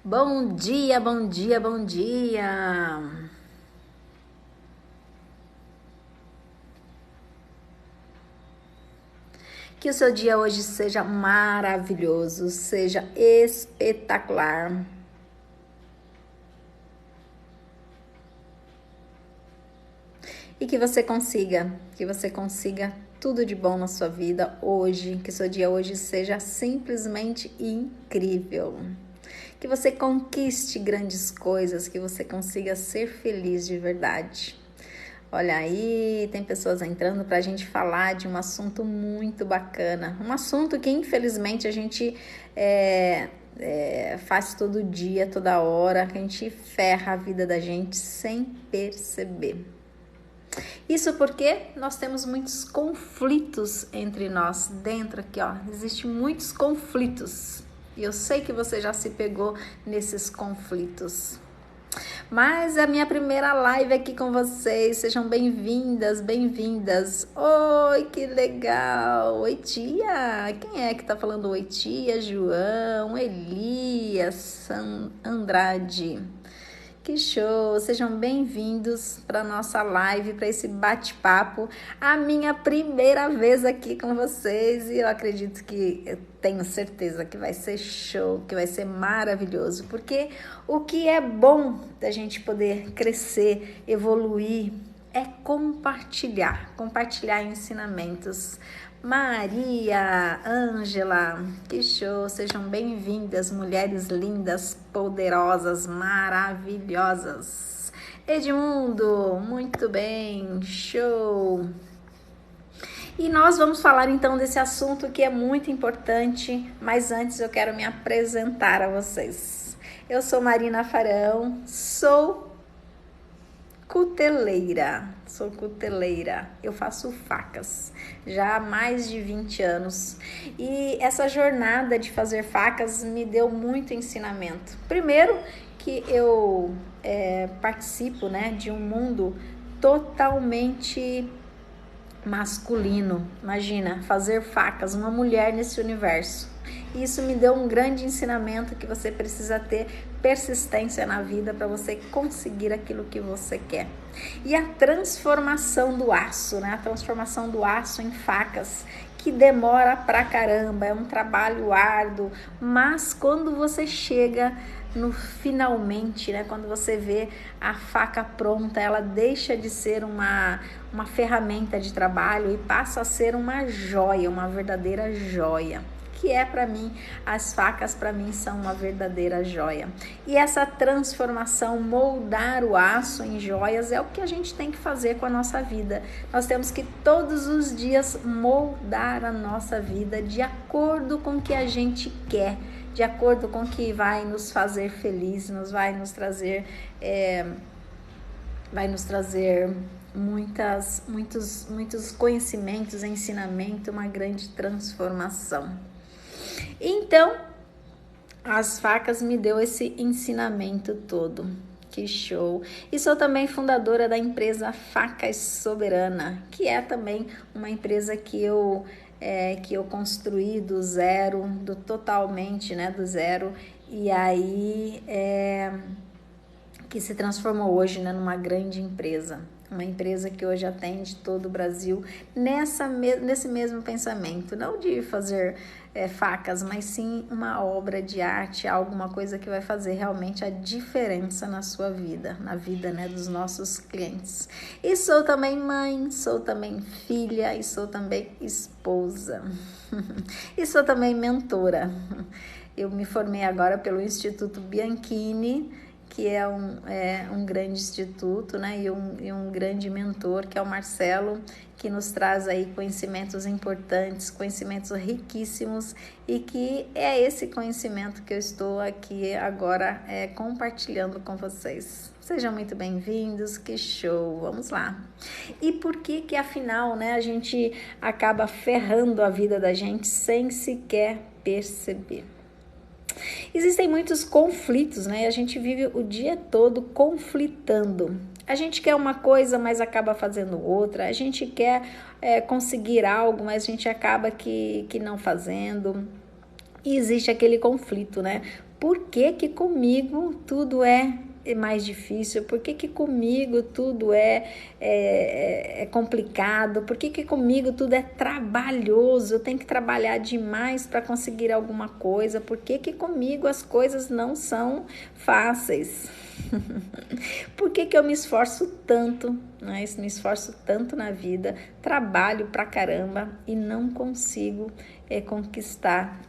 Bom dia, bom dia, bom dia. Que o seu dia hoje seja maravilhoso, seja espetacular. E que você consiga tudo de bom na sua vida hoje, que seu dia hoje seja simplesmente incrível. Que você conquiste grandes coisas, que você consiga ser feliz de verdade. Olha aí, tem pessoas entrando para a gente falar de um assunto muito bacana. Um assunto que infelizmente a gente faz todo dia, toda hora, que a gente ferra a vida da gente sem perceber. Isso porque nós temos muitos conflitos entre nós. Dentro aqui, ó, existem muitos conflitos. E eu sei que você já se pegou nesses conflitos. Mas é a minha primeira live aqui com vocês. Sejam bem-vindas, bem-vindas. Oi, que legal. Oi, tia. Quem é que tá falando oi, tia? João, Elias, Andrade. Que show! Sejam bem-vindos para nossa live, para esse bate-papo. A minha primeira vez aqui com vocês e eu acredito que, eu tenho certeza que vai ser show, que vai ser maravilhoso, porque o que é bom da gente poder crescer, evoluir, é compartilhar ensinamentos. Maria, Ângela, que show, sejam bem-vindas, mulheres lindas, poderosas, maravilhosas. Edmundo, muito bem, show. E nós vamos falar então desse assunto que é muito importante, mas antes eu quero me apresentar a vocês. Eu sou Marina Farão, sou cuteleira, eu faço facas já há mais de 20 anos e essa jornada de fazer facas me deu muito ensinamento. Primeiro que eu participo, né, de um mundo totalmente masculino. Imagina, fazer facas, uma mulher nesse universo. Isso me deu um grande ensinamento que você precisa ter persistência na vida para você conseguir aquilo que você quer. E a transformação do aço, né? A transformação do aço em facas, que demora pra caramba, é um trabalho árduo, mas quando você chega no finalmente, né, quando você vê a faca pronta, ela deixa de ser uma ferramenta de trabalho e passa a ser uma joia, uma verdadeira joia. Que é para mim, as facas para mim são uma verdadeira joia. E essa transformação, moldar o aço em joias, é o que a gente tem que fazer com a nossa vida. Nós temos que todos os dias moldar a nossa vida de acordo com o que a gente quer, de acordo com o que vai nos fazer felizes, vai nos trazer muitos conhecimentos, ensinamento, uma grande transformação. Então, as facas me deu esse ensinamento todo. Que show! E sou também fundadora da empresa Facas Soberana, que é também uma empresa que eu construí do zero, totalmente, né, do zero, e aí que se transformou hoje, né, numa grande empresa. Uma empresa que hoje atende todo o Brasil nesse mesmo pensamento, não de fazer facas, mas sim uma obra de arte, alguma coisa que vai fazer realmente a diferença na sua vida, na vida, né, dos nossos clientes. E sou também mãe, sou também filha e sou também esposa. E sou também mentora. Eu me formei agora pelo Instituto Bianchini, que é um grande instituto, né, e um grande mentor, que é o Marcelo, que nos traz aí conhecimentos importantes, conhecimentos riquíssimos, e que é esse conhecimento que eu estou aqui agora compartilhando com vocês. Sejam muito bem-vindos, que show, vamos lá. E por que afinal, né, a gente acaba ferrando a vida da gente sem sequer perceber? Existem muitos conflitos, né? A gente vive o dia todo conflitando. A gente quer uma coisa, mas acaba fazendo outra. A gente quer conseguir algo, mas a gente acaba que não fazendo. E existe aquele conflito, né? Por que que comigo tudo é mais difícil? Por que que comigo tudo é complicado? Por que que comigo tudo é trabalhoso? Eu tenho que trabalhar demais para conseguir alguma coisa. Por que que comigo as coisas não são fáceis? Por que que eu me esforço tanto, né? Me esforço tanto na vida, trabalho pra caramba e não consigo conquistar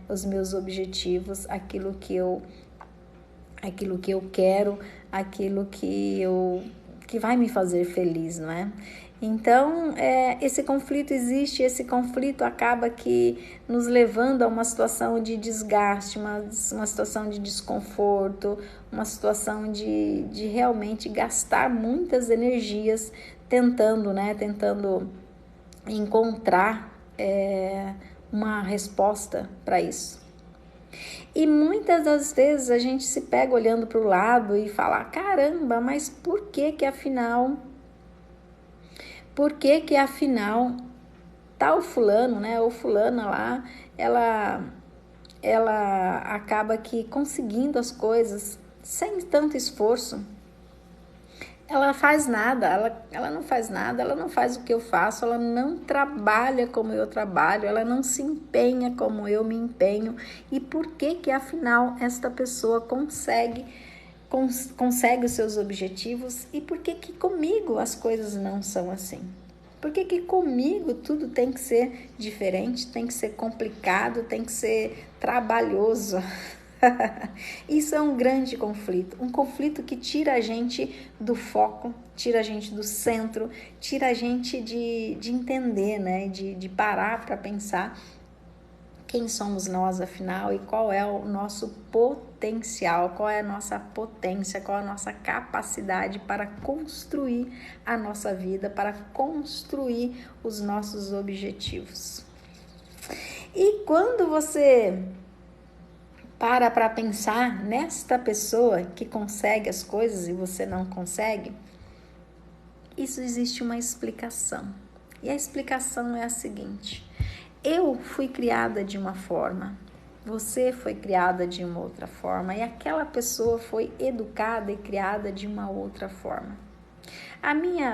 os meus objetivos, aquilo que eu quero, aquilo que vai me fazer feliz, não é? Então, esse conflito existe, esse conflito acaba que nos levando a uma situação de desgaste, uma situação de desconforto, uma situação de realmente gastar muitas energias tentando encontrar uma resposta para isso. E muitas das vezes a gente se pega olhando para o lado e fala, caramba, mas por que que afinal tal fulano, né, ou fulana lá, ela acaba que conseguindo as coisas sem tanto esforço. Ela faz nada, ela não faz nada, ela não faz o que eu faço, ela não trabalha como eu trabalho, ela não se empenha como eu me empenho. E por que que afinal esta pessoa consegue os seus objetivos e por que que comigo as coisas não são assim? Por que que comigo tudo tem que ser diferente, tem que ser complicado, tem que ser trabalhoso? Isso é um grande conflito, um conflito que tira a gente do foco, tira a gente do centro, tira a gente de entender, né? De parar para pensar quem somos nós afinal e qual é o nosso potencial, qual é a nossa potência, qual é a nossa capacidade para construir a nossa vida, para construir os nossos objetivos. E quando você para pensar nesta pessoa que consegue as coisas e você não consegue, isso existe uma explicação. E a explicação é a seguinte: eu fui criada de uma forma, você foi criada de uma outra forma e aquela pessoa foi educada e criada de uma outra forma.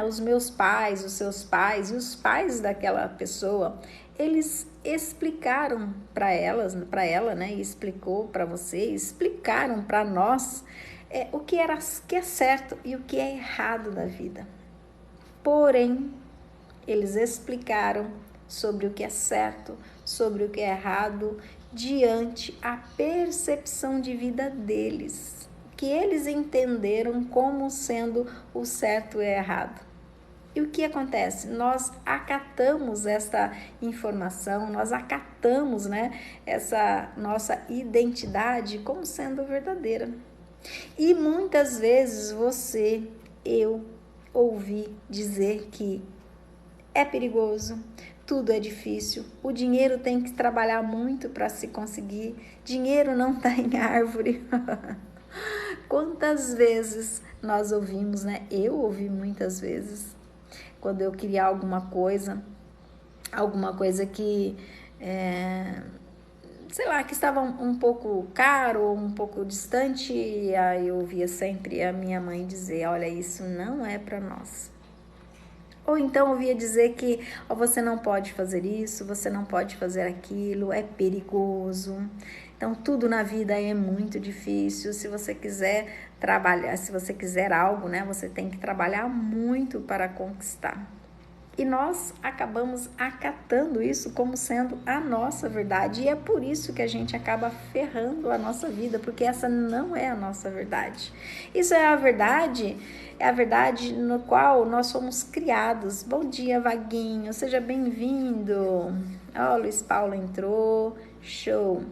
Os meus pais, os seus pais e os pais daquela pessoa, eles explicaram para ela, né, e explicou para você, explicaram para nós o que é certo e o que é errado na vida. Porém, eles explicaram sobre o que é certo, sobre o que é errado, diante a percepção de vida deles, que eles entenderam como sendo o certo e o errado. E o que acontece? Nós acatamos esta informação, nós acatamos, né, essa nossa identidade como sendo verdadeira. E muitas vezes eu ouvi dizer que é perigoso, tudo é difícil, o dinheiro tem que trabalhar muito para se conseguir, dinheiro não está em árvore. Quantas vezes nós ouvimos, né? Eu ouvi muitas vezes, quando eu queria alguma coisa que, sei lá, que estava um pouco caro ou um pouco distante, e aí eu ouvia sempre a minha mãe dizer, olha, isso não é para nós. Ou então ouvia dizer que você não pode fazer isso, você não pode fazer aquilo, é perigoso. Então tudo na vida é muito difícil. Se você quiser trabalhar, se você quiser algo, né, você tem que trabalhar muito para conquistar. E nós acabamos acatando isso como sendo a nossa verdade. E é por isso que a gente acaba ferrando a nossa vida, porque essa não é a nossa verdade. Isso é a verdade no qual nós somos criados. Bom dia, Vaguinho, seja bem-vindo. Ó, o Luiz Paulo entrou, show.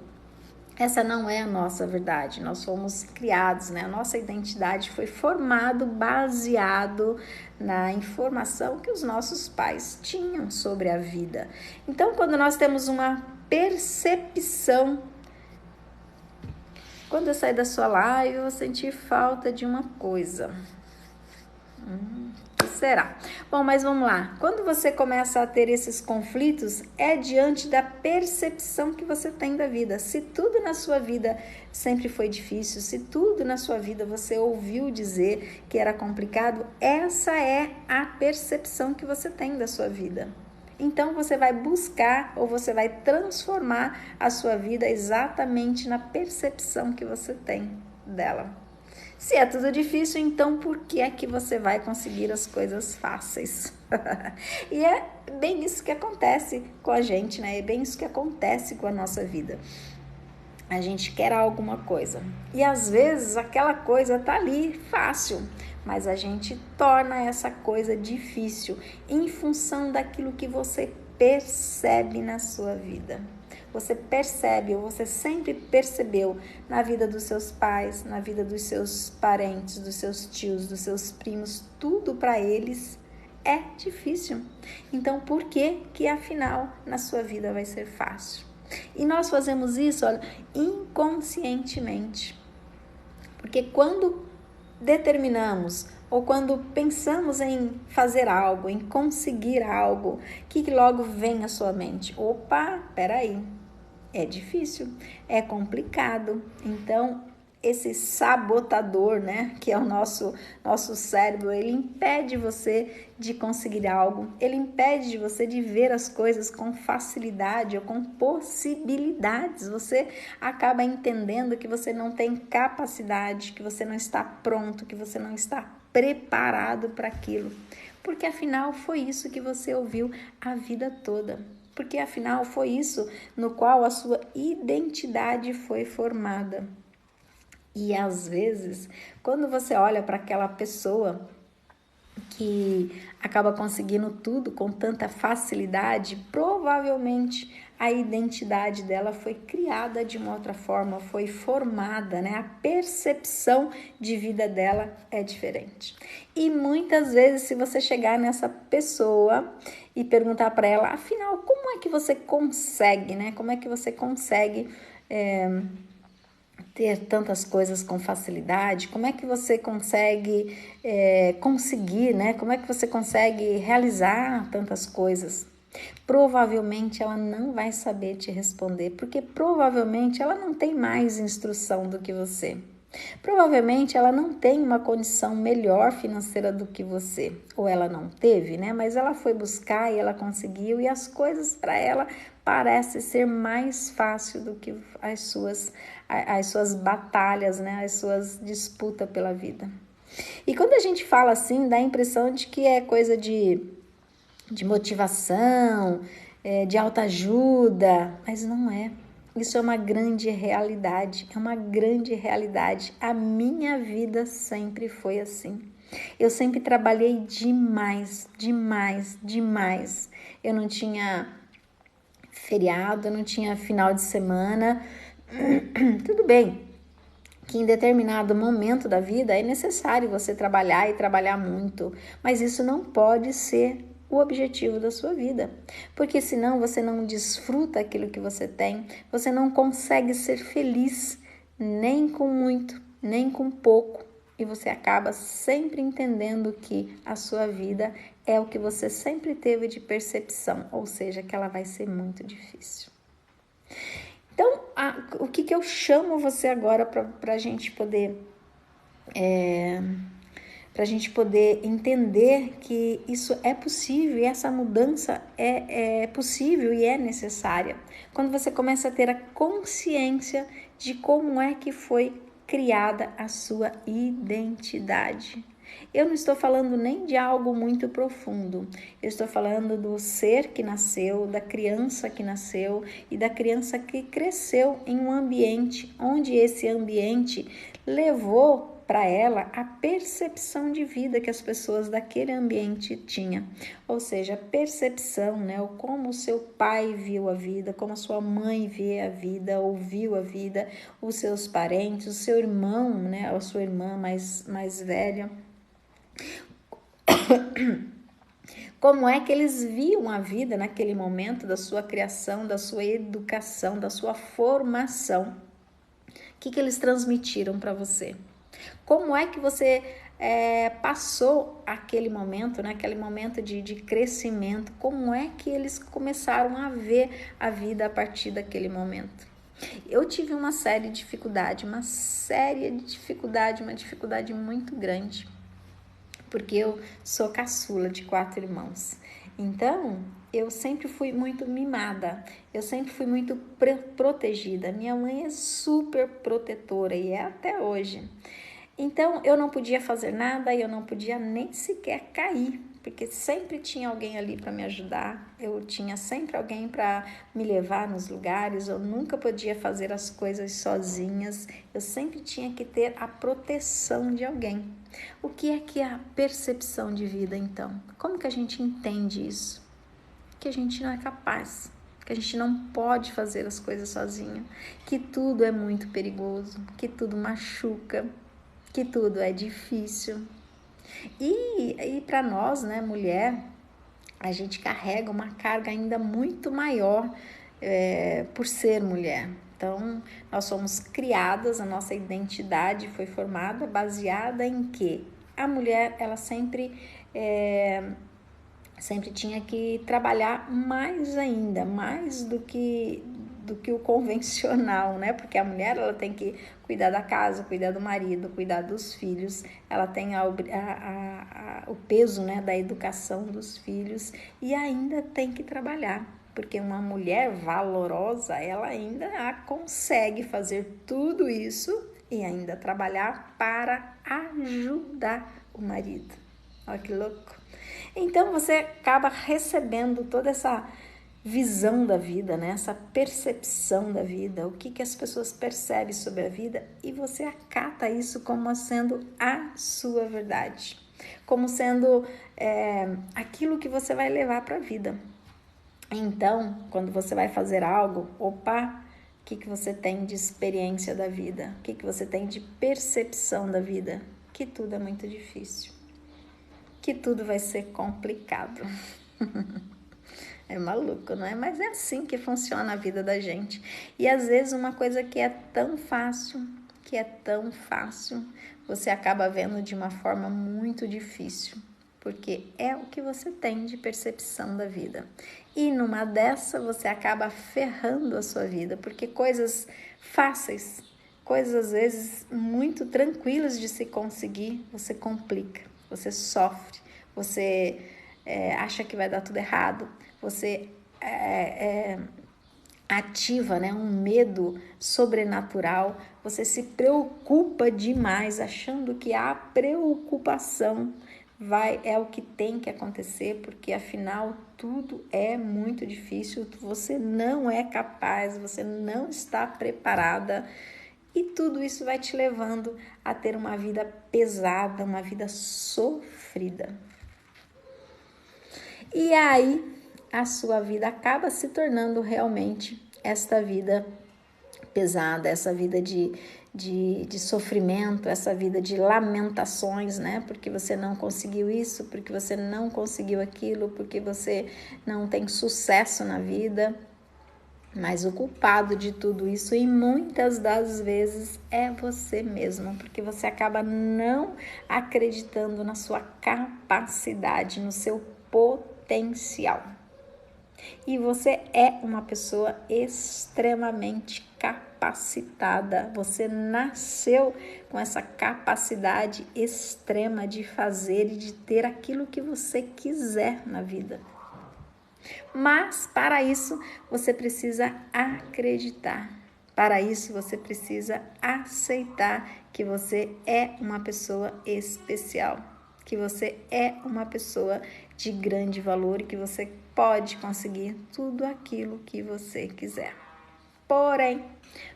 Essa não é a nossa verdade, nós fomos criados, né? A nossa identidade foi formado baseado na informação que os nossos pais tinham sobre a vida. Então, quando nós temos uma percepção, quando eu sair da sua live, eu vou sentir falta de uma coisa. O que será? Bom, mas vamos lá. Quando você começa a ter esses conflitos, é diante da percepção que você tem da vida. Se tudo na sua vida sempre foi difícil, se tudo na sua vida você ouviu dizer que era complicado, essa é a percepção que você tem da sua vida. Então você vai buscar ou você vai transformar a sua vida exatamente na percepção que você tem dela. Se é tudo difícil, então por que é que você vai conseguir as coisas fáceis? E é bem isso que acontece com a gente, né? É bem isso que acontece com a nossa vida. A gente quer alguma coisa e às vezes aquela coisa tá ali fácil, mas a gente torna essa coisa difícil em função daquilo que você percebe na sua vida. Você percebe, ou você sempre percebeu na vida dos seus pais, na vida dos seus parentes, dos seus tios, dos seus primos, tudo para eles é difícil. Então, por que afinal na sua vida vai ser fácil? E nós fazemos isso, olha, inconscientemente. Porque quando determinamos ou quando pensamos em fazer algo, em conseguir algo, que logo vem à sua mente? Opa, peraí, é difícil, é complicado. Então, esse sabotador, né, que é o nosso cérebro, ele impede você de conseguir algo, ele impede de você de ver as coisas com facilidade ou com possibilidades. Você acaba entendendo que você não tem capacidade, que você não está pronto, que você não está preparado para aquilo, porque afinal foi isso que você ouviu a vida toda. Porque afinal foi isso no qual a sua identidade foi formada. E às vezes, quando você olha para aquela pessoa que acaba conseguindo tudo com tanta facilidade, provavelmente a identidade dela foi criada de uma outra forma, foi formada, né? A percepção de vida dela é diferente. E muitas vezes, se você chegar nessa pessoa e perguntar para ela, afinal, como é que você consegue, né? Como é que você consegue ter tantas coisas com facilidade? Como é que você consegue conseguir, né? Como é que você consegue realizar tantas coisas? Provavelmente ela não vai saber te responder, porque provavelmente ela não tem mais instrução do que você. Provavelmente ela não tem uma condição melhor financeira do que você, ou ela não teve, né? Mas ela foi buscar e ela conseguiu, e as coisas para ela parecem ser mais fácil do que as suas batalhas, né? As suas disputas pela vida. E quando a gente fala assim, dá a impressão de que é coisa de motivação, de autoajuda, mas não é. Isso é uma grande realidade, é uma grande realidade. A minha vida sempre foi assim. Eu sempre trabalhei demais, demais, demais. Eu não tinha feriado, eu não tinha final de semana. Tudo bem que em determinado momento da vida é necessário você trabalhar e trabalhar muito, mas isso não pode ser o objetivo da sua vida, porque senão você não desfruta aquilo que você tem, você não consegue ser feliz nem com muito, nem com pouco, e você acaba sempre entendendo que a sua vida é o que você sempre teve de percepção, ou seja, que ela vai ser muito difícil. Então, o que eu chamo você agora para a gente poder entender que isso é possível e essa mudança é possível e é necessária. Quando você começa a ter a consciência de como é que foi criada a sua identidade. Eu não estou falando nem de algo muito profundo, eu estou falando do ser que nasceu, da criança que nasceu e da criança que cresceu em um ambiente onde esse ambiente levou para ela a percepção de vida que as pessoas daquele ambiente tinham, ou seja, a percepção, né, o como o seu pai viu a vida, como a sua mãe vê a vida, ouviu a vida, os seus parentes, o seu irmão, né, a sua irmã mais velha, como é que eles viam a vida naquele momento da sua criação, da sua educação, da sua formação, o que eles transmitiram para você? Como é que você passou aquele momento, né, aquele momento de crescimento, como é que eles começaram a ver a vida a partir daquele momento. Eu tive uma séria dificuldade, uma dificuldade muito grande, porque eu sou caçula de 4 irmãos. Então, eu sempre fui muito mimada, eu sempre fui muito protegida. Minha mãe é super protetora e é até hoje. Então, eu não podia fazer nada, eu não podia nem sequer cair, porque sempre tinha alguém ali para me ajudar, eu tinha sempre alguém para me levar nos lugares, eu nunca podia fazer as coisas sozinhas, eu sempre tinha que ter a proteção de alguém. O que é a percepção de vida, então? Como que a gente entende isso? Que a gente não é capaz, que a gente não pode fazer as coisas sozinho, que tudo é muito perigoso, que tudo machuca, que tudo é difícil. E para nós, né, mulher, a gente carrega uma carga ainda muito maior por ser mulher. Então, nós somos criadas, a nossa identidade foi formada baseada em que a mulher, ela sempre tinha que trabalhar mais ainda, mais do que o convencional, né? Porque a mulher, ela tem que cuidar da casa, cuidar do marido, cuidar dos filhos, ela tem o peso, né, da educação dos filhos e ainda tem que trabalhar, porque uma mulher valorosa, ela ainda consegue fazer tudo isso e ainda trabalhar para ajudar o marido. Olha que louco! Então você acaba recebendo toda essa visão da vida, né? Essa percepção da vida, o que as pessoas percebem sobre a vida, e você acata isso como sendo a sua verdade, como sendo aquilo que você vai levar para a vida. Então, quando você vai fazer algo, o que você tem de experiência da vida? O que você tem de percepção da vida? Que tudo é muito difícil, que tudo vai ser complicado. É maluco, não é? Mas é assim que funciona a vida da gente. E às vezes uma coisa que é tão fácil, você acaba vendo de uma forma muito difícil, porque é o que você tem de percepção da vida. E numa dessa você acaba ferrando a sua vida, porque coisas fáceis, coisas às vezes muito tranquilas de se conseguir, você complica, você sofre, você acha que vai dar tudo errado, você ativa, né, um medo sobrenatural, você se preocupa demais, achando que a preocupação é o que tem que acontecer, porque afinal tudo é muito difícil, você não é capaz, você não está preparada, e tudo isso vai te levando a ter uma vida pesada, uma vida sofrida. E aí a sua vida acaba se tornando realmente esta vida pesada, essa vida de sofrimento, essa vida de lamentações, né? Porque você não conseguiu isso, porque você não conseguiu aquilo, porque você não tem sucesso na vida. Mas o culpado de tudo isso, e muitas das vezes, é você mesmo, porque você acaba não acreditando na sua capacidade, no seu potencial. E você é uma pessoa extremamente capacitada. Você nasceu com essa capacidade extrema de fazer e de ter aquilo que você quiser na vida. Mas para isso você precisa acreditar. Para isso você precisa aceitar que você é uma pessoa especial, que você é uma pessoa de grande valor e que você pode conseguir tudo aquilo que você quiser. Porém,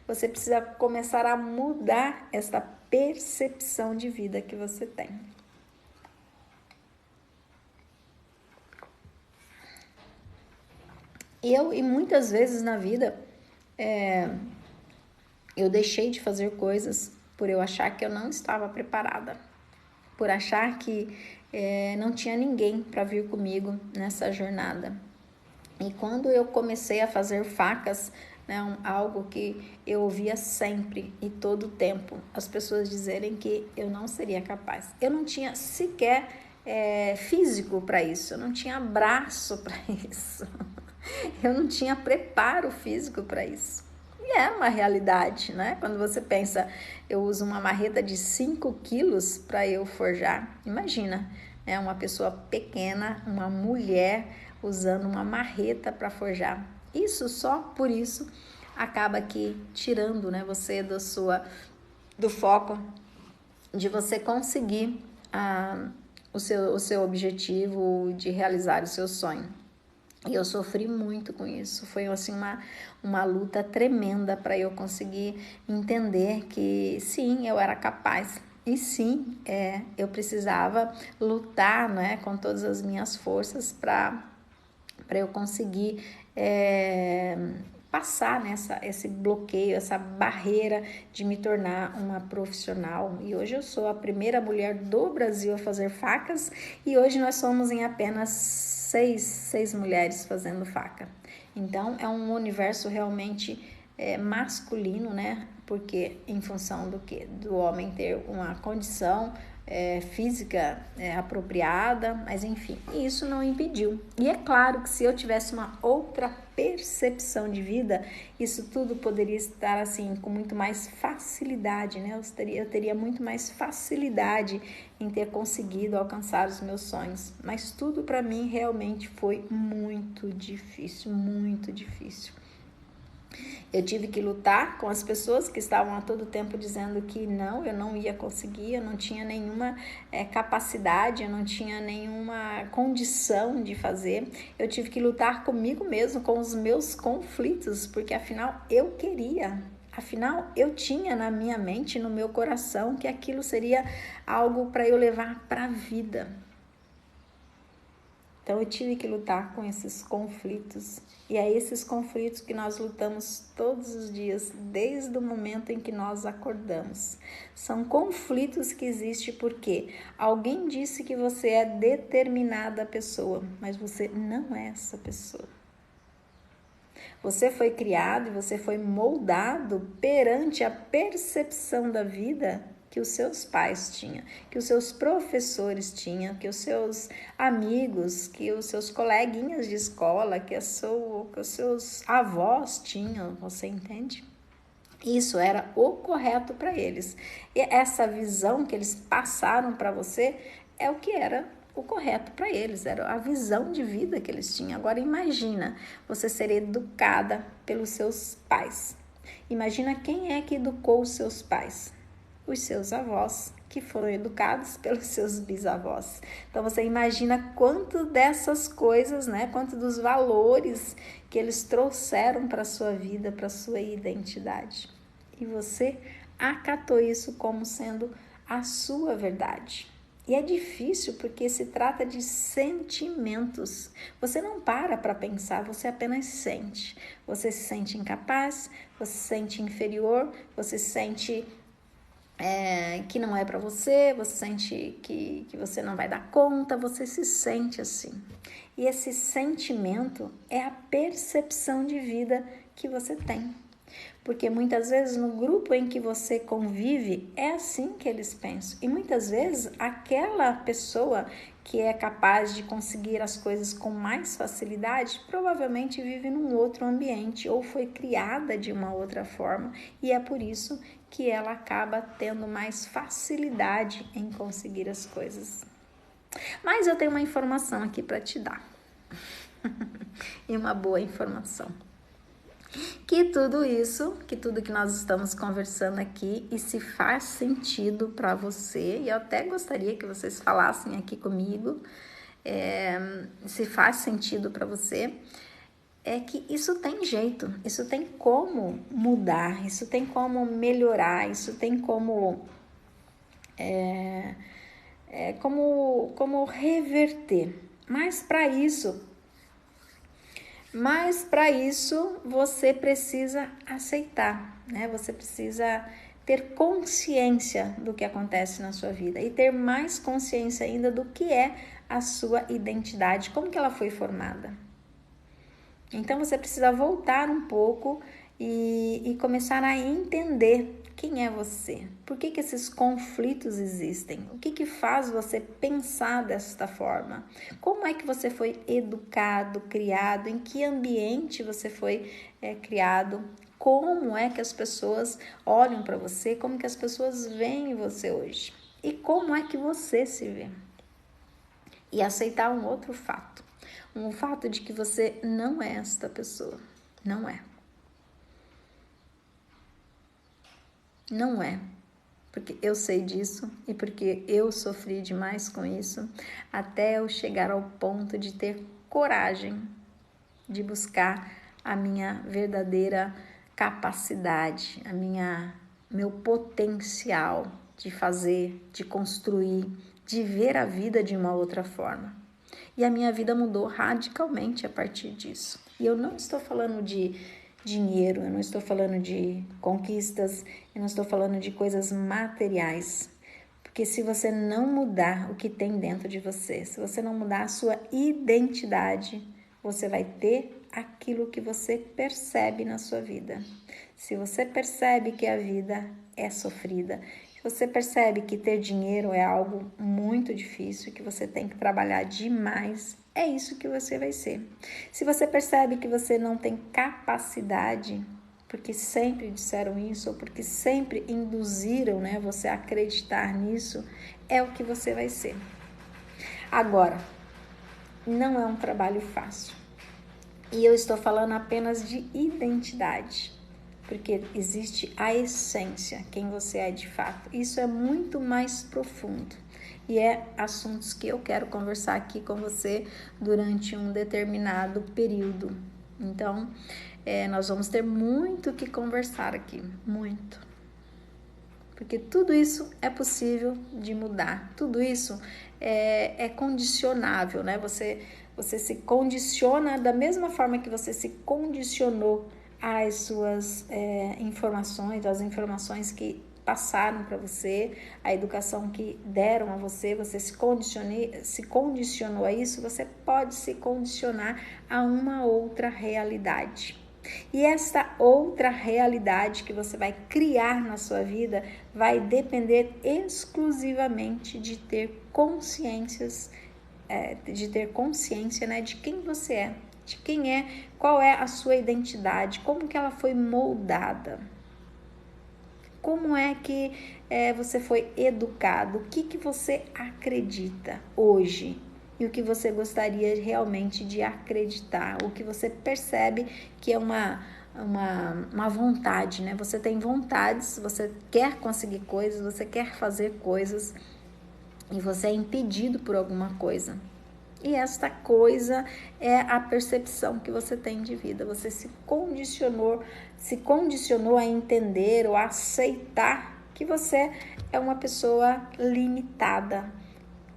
você precisa começar a mudar essa percepção de vida que você tem. E muitas vezes na vida, eu deixei de fazer coisas por eu achar que eu não estava preparada, por achar que não tinha ninguém para vir comigo nessa jornada. E quando eu comecei a fazer facas né? Algo que eu ouvia sempre e todo o tempo, as pessoas dizerem que eu não seria capaz. Eu não tinha sequer físico para isso, eu não tinha braço para isso, eu não tinha preparo físico para isso. E é uma realidade, né? Quando você pensa, eu uso uma marreta de 5 quilos para eu forjar. Imagina, né? Uma pessoa pequena, uma mulher usando uma marreta para forjar. Isso, só por isso, acaba aqui tirando, né, você do foco de você conseguir o seu objetivo de realizar o seu sonho. E eu sofri muito com isso, foi assim uma luta tremenda para eu conseguir entender que sim, eu era capaz. E sim, eu precisava lutar, né, com todas as minhas forças para eu conseguir passar esse bloqueio, essa barreira de me tornar uma profissional. E hoje eu sou a primeira mulher do Brasil a fazer facas e hoje nós somos em apenas seis mulheres fazendo faca. Então é um universo realmente masculino, né? Porque em função do que? Do homem ter uma condição física apropriada, mas enfim, isso não impediu. E é claro que se eu tivesse uma outra percepção de vida, isso tudo poderia estar assim com muito mais facilidade, né? Eu teria muito mais facilidade em ter conseguido alcançar os meus sonhos. Mas tudo para mim realmente foi muito difícil, muito difícil. Eu tive que lutar com as pessoas que estavam a todo tempo dizendo que não, eu não ia conseguir, eu não tinha nenhuma capacidade, eu não tinha nenhuma condição de fazer. Eu tive que lutar comigo mesmo, com os meus conflitos, porque afinal eu queria. Afinal, eu tinha na minha mente, no meu coração, que aquilo seria algo para eu levar para a vida. Então eu tive que lutar com esses conflitos. E é esses conflitos que nós lutamos todos os dias, desde o momento em que nós acordamos. São conflitos que existem porque alguém disse que você é determinada pessoa, mas você não é essa pessoa. Você foi criado e você foi moldado perante a percepção da vida que os seus pais tinham, que os seus professores tinham, que os seus amigos, que os seus coleguinhas de escola, que os seus avós tinham, você entende? Isso era o correto para eles. E essa visão que eles passaram para você é o que era o correto para eles, era a visão de vida que eles tinham. Agora imagina você ser educada pelos seus pais. Imagina quem é que educou os seus pais. Os seus avós, que foram educados pelos seus bisavós. Então você imagina quanto dessas coisas, né, quanto dos valores que eles trouxeram para a sua vida, para a sua identidade. E você acatou isso como sendo a sua verdade. E é difícil porque se trata de sentimentos. Você não para pensar, você apenas sente. Você se sente incapaz, você se sente inferior, você se sente que não é para você sente que você não vai dar conta, você se sente assim. E esse sentimento é a percepção de vida que você tem. Porque muitas vezes no grupo em que você convive é assim que eles pensam. E muitas vezes aquela pessoa que é capaz de conseguir as coisas com mais facilidade provavelmente vive num outro ambiente ou foi criada de uma outra forma e é por isso que ela acaba tendo mais facilidade em conseguir as coisas. Mas eu tenho uma informação aqui para te dar. E uma boa informação. Que tudo isso, que tudo que nós estamos conversando aqui e se faz sentido para você, e eu até gostaria que vocês falassem aqui comigo, se faz sentido para você, é que isso tem jeito, isso tem como mudar, isso tem como melhorar, isso tem como como reverter. Mas para isso você precisa aceitar, né? Você precisa ter consciência do que acontece na sua vida e ter mais consciência ainda do que é a sua identidade, como que ela foi formada. Então você precisa voltar um pouco e começar a entender quem é você, por que esses conflitos existem, o que faz você pensar desta forma, como é que você foi educado, criado, em que ambiente você foi criado, como é que as pessoas olham para você, como que as pessoas veem você hoje e como é que você se vê. E aceitar um outro fato, um fato de que você não é esta pessoa, não é. Não é, porque eu sei disso e porque eu sofri demais com isso, até eu chegar ao ponto de ter coragem de buscar a minha verdadeira capacidade, meu potencial de fazer, de construir, de ver a vida de uma outra forma. E a minha vida mudou radicalmente a partir disso. E eu não estou falando de dinheiro, eu não estou falando de conquistas, eu não estou falando de coisas materiais. Porque se você não mudar o que tem dentro de você, se você não mudar a sua identidade, você vai ter aquilo que você percebe na sua vida. Se você percebe que a vida é sofrida, se você percebe que ter dinheiro é algo muito difícil, que você tem que trabalhar demais, é isso que você vai ser. Se você percebe que você não tem capacidade, porque sempre disseram isso, ou porque sempre induziram, né, você a acreditar nisso, é o que você vai ser. Agora, não é um trabalho fácil. E eu estou falando apenas de identidade, porque existe a essência, quem você é de fato. Isso é muito mais profundo e é assuntos que eu quero conversar aqui com você durante um determinado período. Então, nós vamos ter muito que conversar aqui, muito. Porque tudo isso é possível de mudar, tudo isso é condicionável, né? Você se condiciona da mesma forma que você se condicionou às suas informações, às informações que passaram para você, a educação que deram a você, você se condicionou a isso, você pode se condicionar a uma outra realidade. E esta outra realidade que você vai criar na sua vida vai depender exclusivamente de ter consciência, né, de quem você é, de quem é, qual é a sua identidade, como que ela foi moldada, como é que você foi educado, o que você acredita hoje e o que você gostaria realmente de acreditar, o que você percebe que é uma vontade, né? Você tem vontades, você quer conseguir coisas, você quer fazer coisas e você é impedido por alguma coisa. E esta coisa é a percepção que você tem de vida. Você se condicionou a entender ou a aceitar que você é uma pessoa limitada,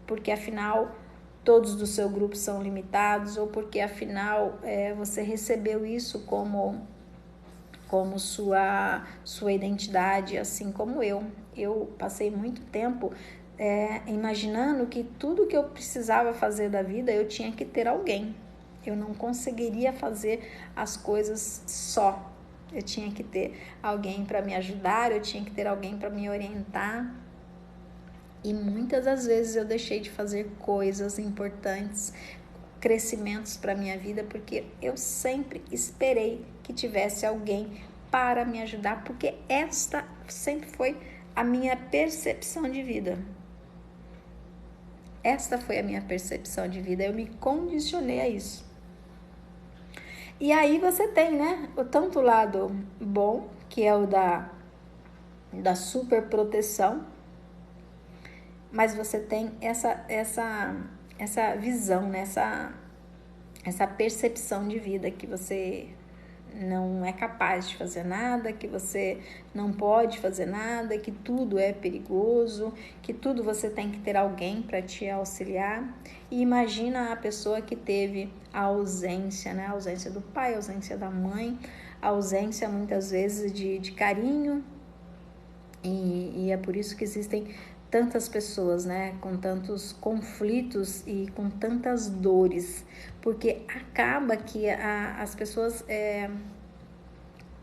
porque afinal todos do seu grupo são limitados, ou porque afinal você recebeu isso como sua identidade, assim como eu. Eu passei muito tempo imaginando que tudo que eu precisava fazer da vida, eu tinha que ter alguém. Eu não conseguiria fazer as coisas só. Eu tinha que ter alguém para me ajudar, eu tinha que ter alguém para me orientar. E muitas das vezes eu deixei de fazer coisas importantes, crescimentos para minha vida, porque eu sempre esperei que tivesse alguém para me ajudar, porque esta sempre foi a minha percepção de vida. Esta foi a minha percepção de vida, eu me condicionei a isso. E aí você tem, né, o tanto lado bom, que é o da super proteção, mas você tem essa visão, né, essa percepção de vida que você não é capaz de fazer nada, que você não pode fazer nada, que tudo é perigoso, que tudo você tem que ter alguém para te auxiliar. E imagina a pessoa que teve a ausência, né? A ausência do pai, a ausência da mãe, a ausência muitas vezes de carinho, e é por isso que existem tantas pessoas, né, com tantos conflitos e com tantas dores, porque acaba que as pessoas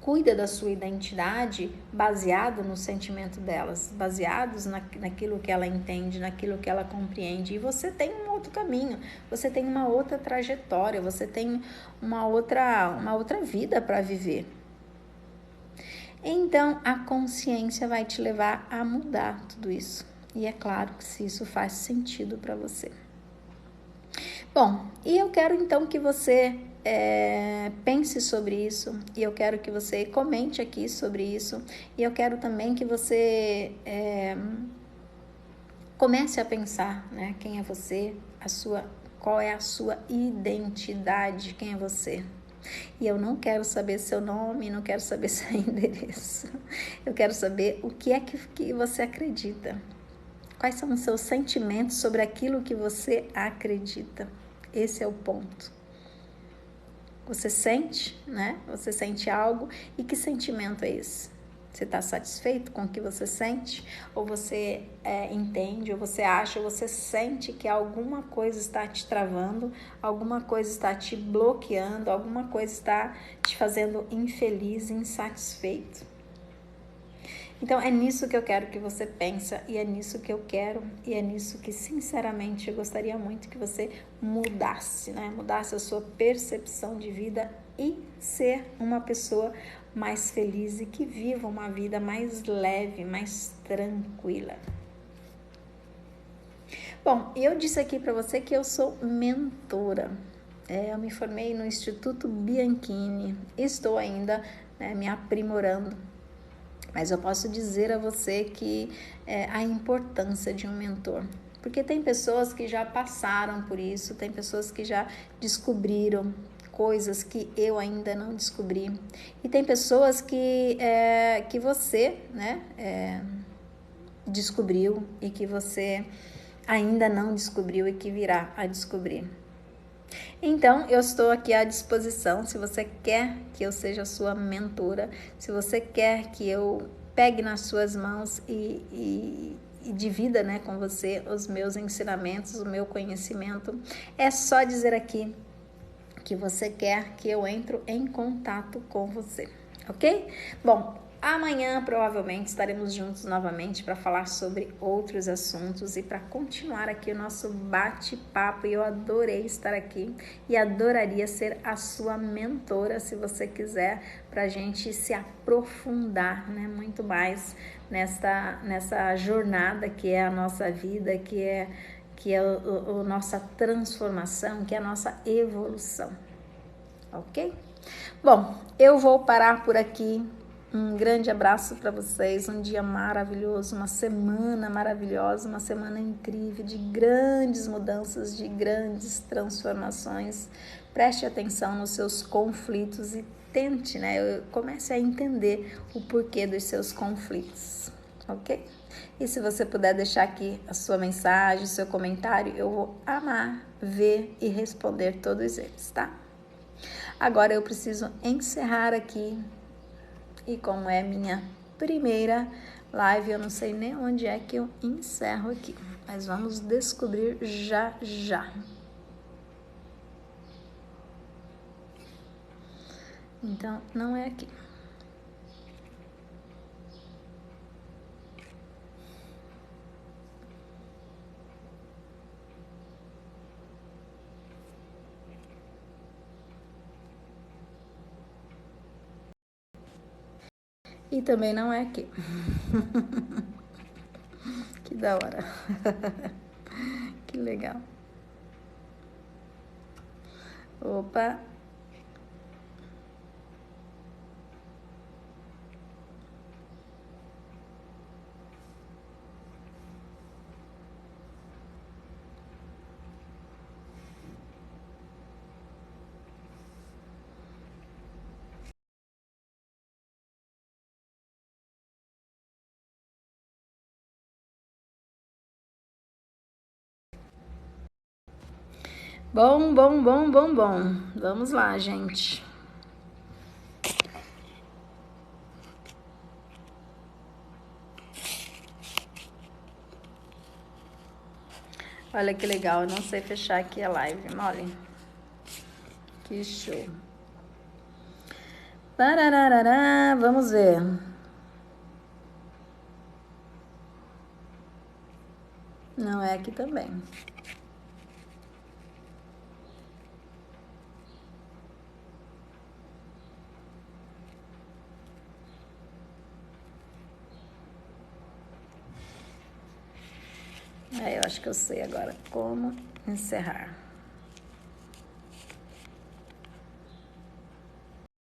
cuida da sua identidade baseado no sentimento delas, baseados naquilo que ela entende, naquilo que ela compreende. E você tem um outro caminho, você tem uma outra trajetória, você tem uma outra vida para viver. Então, a consciência vai te levar a mudar tudo isso. E é claro que se isso faz sentido para você. Bom, e eu quero então que você pense sobre isso, e eu quero que você comente aqui sobre isso, e eu quero também que você comece a pensar, né? Quem é você, qual é a sua identidade, quem é você. E eu não quero saber seu nome, não quero saber seu endereço. Eu quero saber o que é que você acredita. Quais são os seus sentimentos sobre aquilo que você acredita. Esse é o ponto. Você sente, né? Você sente algo, e que sentimento é esse? Você está satisfeito com o que você sente? Ou você entende, ou você acha, ou você sente que alguma coisa está te travando, alguma coisa está te bloqueando, alguma coisa está te fazendo infeliz, insatisfeito? Então, é nisso que eu quero que você pense, e é nisso que eu quero, e é nisso que, sinceramente, eu gostaria muito que você mudasse, né? Mudasse a sua percepção de vida e ser uma pessoa mais feliz e que viva uma vida mais leve, mais tranquila. Bom, eu disse aqui para você que eu sou mentora. Eu me formei no Instituto Bianchini, estou ainda me aprimorando. Mas eu posso dizer a você que a importância de um mentor. Porque tem pessoas que já passaram por isso, tem pessoas que já descobriram coisas que eu ainda não descobri. E tem pessoas que você, né, descobriu e que você ainda não descobriu e que virá a descobrir. Então, eu estou aqui à disposição, se você quer que eu seja sua mentora, se você quer que eu pegue nas suas mãos e divida, né, com você os meus ensinamentos, o meu conhecimento, é só dizer aqui que você quer que eu entre em contato com você, ok? Bom, amanhã provavelmente estaremos juntos novamente para falar sobre outros assuntos e para continuar aqui o nosso bate-papo. E eu adorei estar aqui e adoraria ser a sua mentora, se você quiser, para a gente se aprofundar, né, muito mais nessa jornada que é a nossa vida, que é a nossa transformação, que é a nossa evolução, ok? Bom, eu vou parar por aqui. Um grande abraço para vocês, um dia maravilhoso, uma semana maravilhosa, uma semana incrível, de grandes mudanças, de grandes transformações. Preste atenção nos seus conflitos e tente, né? Comece a entender o porquê dos seus conflitos, ok? E se você puder deixar aqui a sua mensagem, o seu comentário, eu vou amar ver e responder todos eles, tá? Agora eu preciso encerrar aqui, e como é minha primeira live, eu não sei nem onde é que eu encerro aqui, mas vamos descobrir já já. Então, não é aqui. E também não é aqui. Que da hora. Que legal. Opa. Bom. Vamos lá, gente. Olha que legal, eu não sei fechar aqui a live, olha. Que show. Tarararará, vamos ver. Não é aqui também. Eu acho que eu sei agora como encerrar.